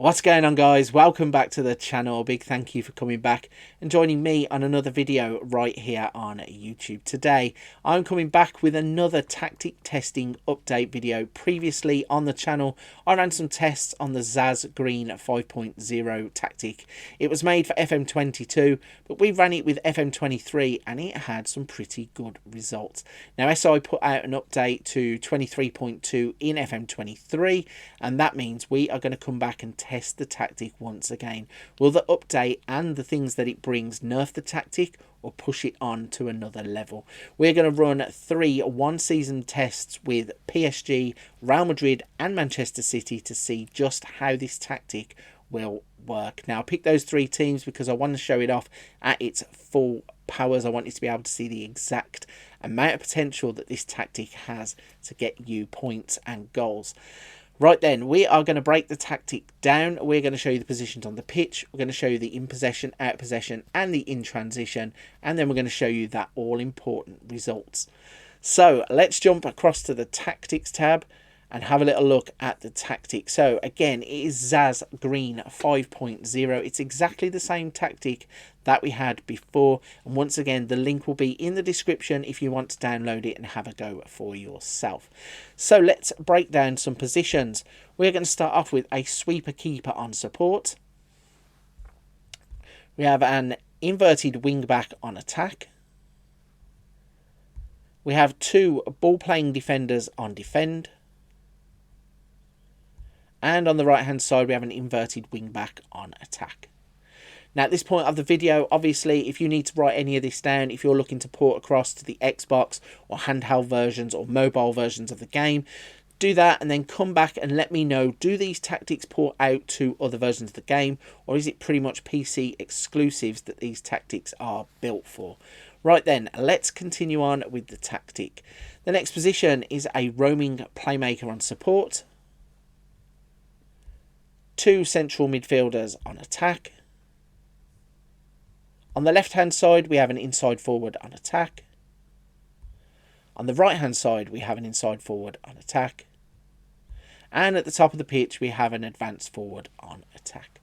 What's going on, guys? Welcome back to the channel. A big thank you for coming back and joining me on another video right here on YouTube. Today I'm coming back with another tactic testing update video. Previously on the channel I ran some tests on the Zaz Green 5.0 tactic. It was made for FM22, but we ran it with FM23 and it had some pretty good results. Now SI put out an update to 23.2 in FM23, and that means we are going to come back and test the tactic once again. Will the update and the things that it brings nerf the tactic or push it on to another level? We're going to run 3 one-season tests with PSG, Real Madrid and Manchester City to see just how this tactic will work. Now I picked those 3 teams because I want to show it off at its full powers. I want you to be able to see the exact amount of potential that this tactic has to get you points and goals. Right then, we are going to break the tactic down. We're going to show you the positions on the pitch. We're going to show you the in possession, out possession and the in transition. And then we're going to show you that all important results. So let's jump across to the tactics tab and have a little look at the tactic. So again, it is Zaz Green 5.0. It's exactly the same tactic that we had before. And once again, the link will be in the description if you want to download it and have a go for yourself. So let's break down some positions. We're going to start off with a sweeper keeper on support. We have an inverted wing back on attack. We have 2 ball playing defenders on defend. And on the right hand side, we have an inverted wing back on attack. Now at this point of the video, obviously, if you need to write any of this down, if you're looking to port across to the Xbox or handheld versions or mobile versions of the game, do that and then come back and let me know, do these tactics port out to other versions of the game, or is it pretty much PC exclusives that these tactics are built for? Right then, let's continue on with the tactic. The next position is a roaming playmaker on support. 2 central midfielders on attack. On the left hand side we have an inside forward on attack. On the right hand side we have an inside forward on attack. And at the top of the pitch we have an advanced forward on attack.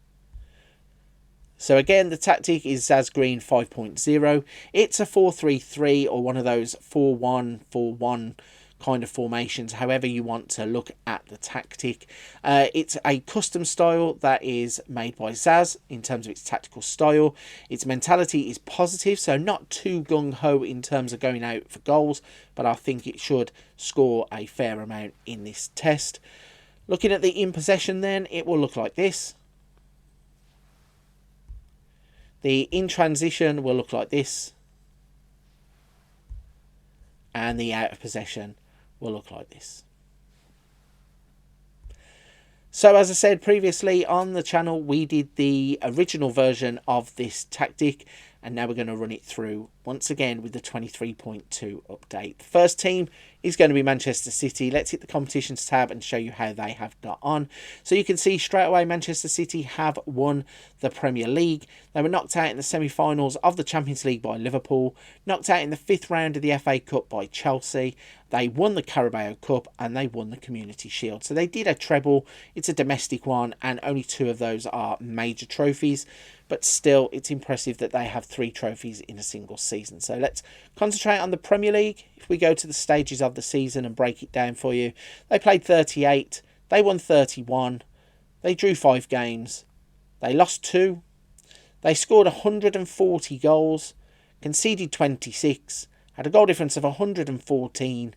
So again, the tactic is Zaz Green 5.0. It's a 4-3-3 or one of those 4-1-4-1 kind of formations, however you want to look at the tactic. It's a custom style that is made by Zaz in terms of its tactical style. Its mentality is positive, so not too gung-ho in terms of going out for goals, but I think it should score a fair amount in this test. Looking at the in possession then, it will look like this. The in transition will look like this. And the out of possession will look like this. So as I said previously on the channel, we did the original version of this tactic, and now we're going to run it through once again with the 23.2 update. The first team is going to be Manchester City. Let's hit the competitions tab and show you how they have got on. So you can see straight away Manchester City have won the Premier League. They were knocked out in the semi-finals of the Champions League by Liverpool, knocked out in the 5th round of the FA Cup by Chelsea. They won the Carabao Cup and they won the Community Shield. So they did a treble. It's a domestic one and only 2 of those are major trophies. But still, it's impressive that they have 3 trophies in a single season. So let's concentrate on the Premier League. If we go to the stages of the season and break it down for you, they played 38. They won 31. They drew 5 games. They lost 2. They scored 140 goals, conceded 26, had a goal difference of 114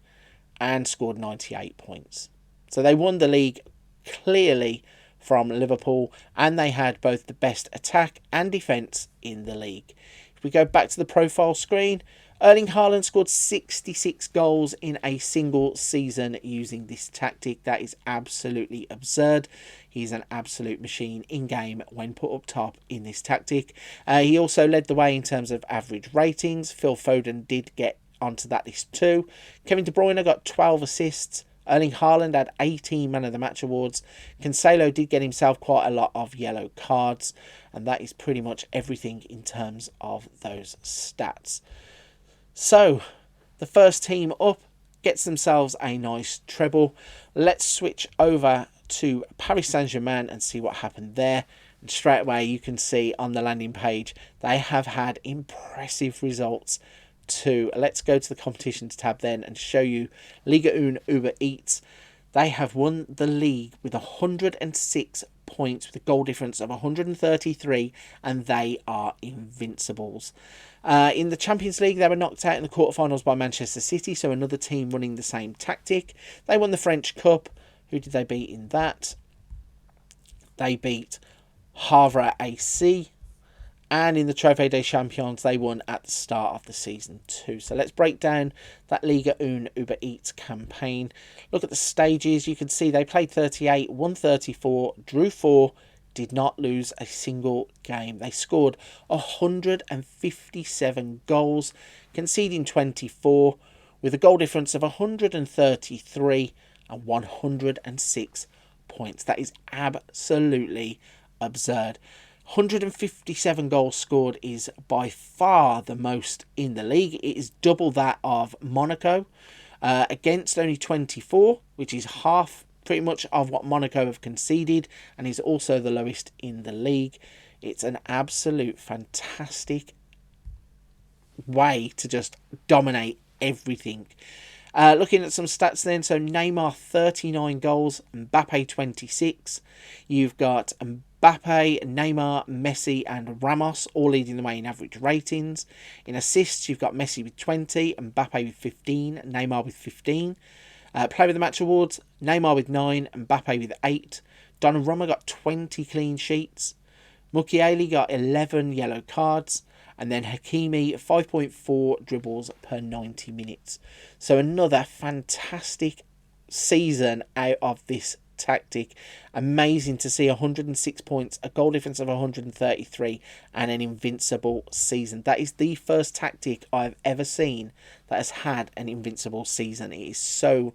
and scored 98 points. So they won the league clearly from Liverpool, and they had both the best attack and defence in the league. If we go back to the profile screen, Erling Haaland scored 66 goals in a single season using this tactic. That is absolutely absurd. He's an absolute machine in-game when put up top in this tactic. He also led the way in terms of average ratings. Phil Foden did get onto that list too. Kevin De Bruyne got 12 assists. Erling Haaland had 18 Man of the Match awards. Cancelo did get himself quite a lot of yellow cards. And that is pretty much everything in terms of those stats. So, the first team up gets themselves a nice treble. Let's switch over to Paris Saint-Germain and see what happened there. And straight away you can see on the landing page they have had impressive results too. Let's go to the competitions tab then and show you Ligue 1 Uber Eats. They have won the league with 106 points with a goal difference of 133, and they are invincibles. In the Champions League, they were knocked out in the quarterfinals by Manchester City, so another team running the same tactic. They won the French Cup. Who did they beat in that? They beat Havre AC. And in the Trophée des Champions, they won at the start of the season too. So let's break down that Ligue 1 Uber Eats campaign. Look at the stages. You can see they played 38, won 34, drew 4, did not lose a single game. They scored 157 goals, conceding 24, with a goal difference of 133 and 106 points. That is absolutely absurd. 157 goals scored is by far the most in the league. It is double that of Monaco, against only 24, which is half pretty much of what Monaco have conceded, and is also the lowest in the league. It's an absolute fantastic way to just dominate everything. Looking at some stats then, so Neymar 39 goals, Mbappe 26. You've got Mbappe, Neymar, Messi and Ramos all leading the way in average ratings. In assists, you've got Messi with 20, Mbappe with 15, Neymar with 15. Player of the Match awards, Neymar with 9, Mbappe with 8. Donnarumma got 20 clean sheets. Mukiele got 11 yellow cards. And then Hakimi, 5.4 dribbles per 90 minutes. So another fantastic season out of this tactic. Amazing to see 106 points, a goal difference of 133, and an invincible season. That is the first tactic I've ever seen that has had an invincible season. It is so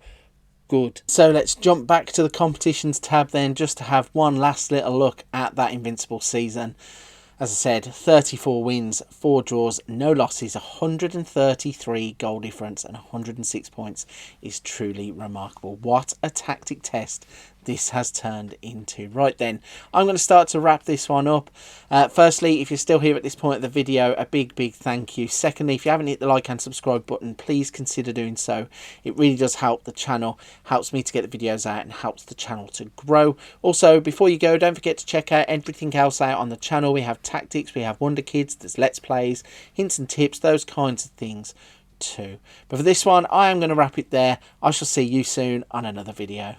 good. So let's jump back to the competitions tab then, just to have one last little look at that invincible season. As I said, 34 wins, 4 draws, no losses, 133 goal difference and 106 points is truly remarkable. What a tactic test this has turned into. Right then, I'm going to start to wrap this one up. Firstly, if you're still here at this point of the video, a big thank you. Secondly, if you haven't hit the like and subscribe button, please consider doing so. It really does help the channel, helps me to get the videos out and helps the channel to grow. Also, before you go, don't forget to check out everything else out on the channel. We have tactics, we have Wonder Kids, there's Let's Plays, hints and tips, those kinds of things too. But for this one, I am going to wrap it there. I shall see you soon on another video.